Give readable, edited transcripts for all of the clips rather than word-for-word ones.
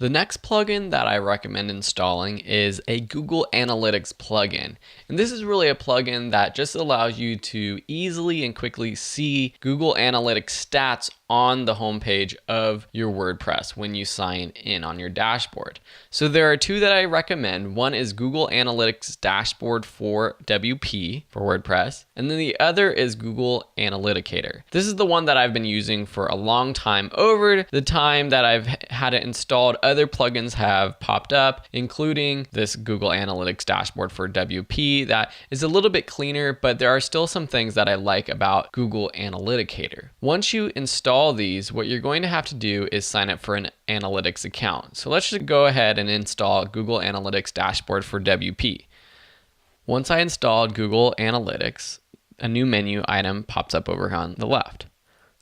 The next plugin that I recommend installing is a Google Analytics plugin. And this is really a plugin that just allows you to easily and quickly see Google Analytics stats on the homepage of your WordPress when you sign in on your dashboard. So there are two that I recommend. One is Google Analytics Dashboard for WP for WordPress, and then the other is Google Analyticator. This is the one that I've been using for a long time. Over the time that I've had it installed, other plugins have popped up, including this Google Analytics Dashboard for WP that is a little bit cleaner, but there are still some things that I like about Google Analyticator. Once you install these, what you're going to have to do is sign up for an analytics account. So let's just go ahead and install Google Analytics Dashboard for WP. Once I installed Google Analytics, a new menu item pops up over on the left.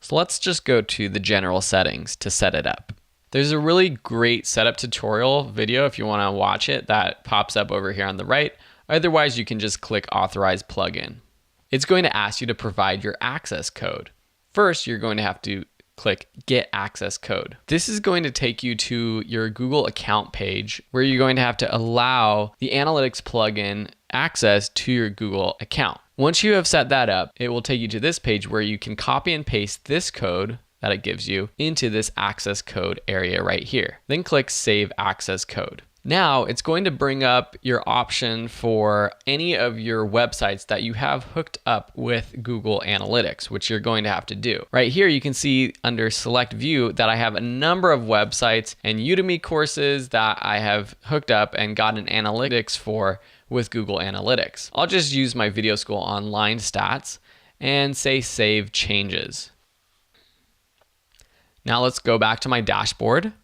So let's just go to the general settings to set it up. There's a really great setup tutorial video if you want to watch it that pops up over here on the right. Otherwise, you can just click Authorize Plugin. It's going to ask you to provide your access code. First, you're going to have to click Get Access Code. This is going to take you to your Google account page where you're going to have to allow the Analytics plugin access to your Google account. Once you have set that up, it will take you to this page where you can copy and paste this code that it gives you into this access code area right here. Then click Save Access Code. Now it's going to bring up your option for any of your websites that you have hooked up with Google Analytics, which you're going to have to do. Right here, you can see under Select View that I have a number of websites and Udemy courses that I have hooked up and gotten analytics for with Google Analytics. I'll just use my Video School Online stats and say Save Changes. Now let's go back to my dashboard.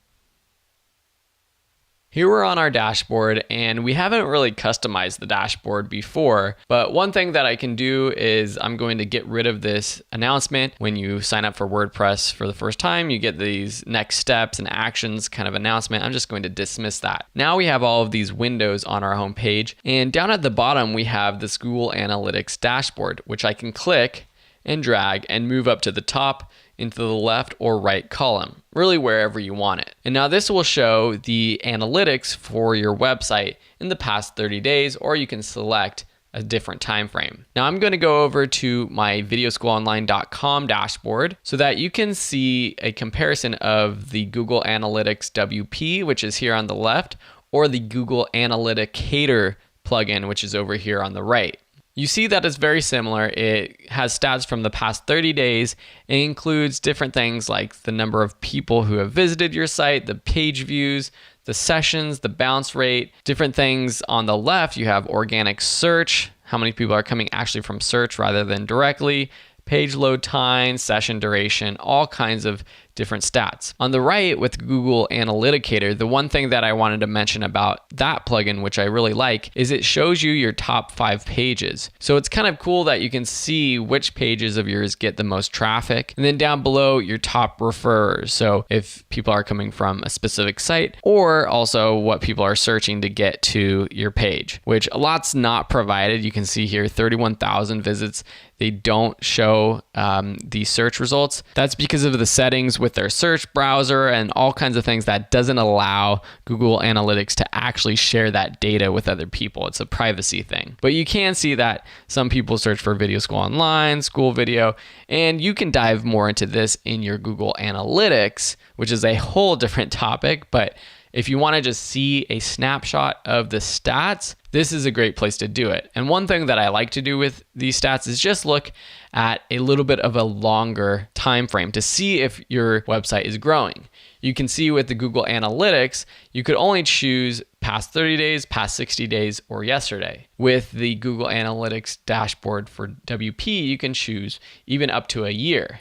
Here we're on our dashboard and we haven't really customized the dashboard before, but one thing that I can do is I'm going to get rid of this announcement. When you sign up for WordPress for the first time, you get these next steps and actions kind of announcement. I'm just going to dismiss that. Now we have all of these windows on our home page, and down at the bottom we have this Google Analytics dashboard, which I can click and drag and move up to the top, into the left or right column, really wherever you want it. And now this will show the analytics for your website in the past 30 days, or you can select a different time frame. Now I'm going to go over to my videoschoolonline.com dashboard so that you can see a comparison of the Google Analytics WP, which is here on the left, or the Google Analyticator plugin, which is over here on the right. You see that it's very similar. It has stats from the past 30 days. It includes different things like the number of people who have visited your site, the page views, the sessions, the bounce rate, different things. On the left, you have organic search, how many people are coming actually from search rather than directly, page load time, session duration, all kinds of different stats. On the right with Google Analyticator, the one thing that I wanted to mention about that plugin, which I really like, is it shows you your top 5 pages. So it's kind of cool that you can see which pages of yours get the most traffic, and then down below your top referrers. So if people are coming from a specific site, or also what people are searching to get to your page, which a lot's not provided. You can see here 31,000 visits. They don't show the search results. That's because of the settings with their search browser and all kinds of things that doesn't allow Google Analytics to actually share that data with other people. It's a privacy thing. But you can see that some people search for Video School Online, school video, and you can dive more into this in your Google Analytics, which is a whole different topic. But if you want to just see a snapshot of the stats, this is a great place to do it. And one thing that I like to do with these stats is just look at a little bit of a longer time frame to see if your website is growing. You can see with the Google Analytics, you could only choose past 30 days, past 60 days, or yesterday. With the Google Analytics dashboard for WP, you can choose even up to a year.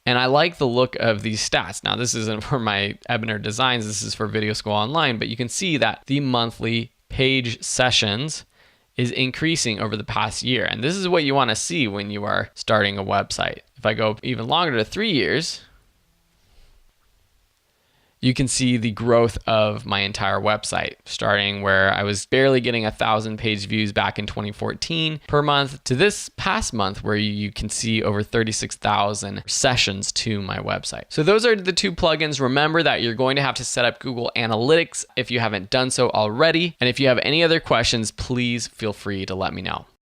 And I like the look of these stats. Now, this isn't for my Ebner designs, this is for Video School Online, but you can see that the monthly page sessions is increasing over the past year. And this is what you want to see when you are starting a website. If I go even longer to 3 years, you can see the growth of my entire website, starting where I was barely getting 1,000 page views back in 2014 per month to this past month where you can see over 36,000 sessions to my website. So those are the two plugins. Remember that you're going to have to set up Google Analytics if you haven't done so already. And if you have any other questions, please feel free to let me know.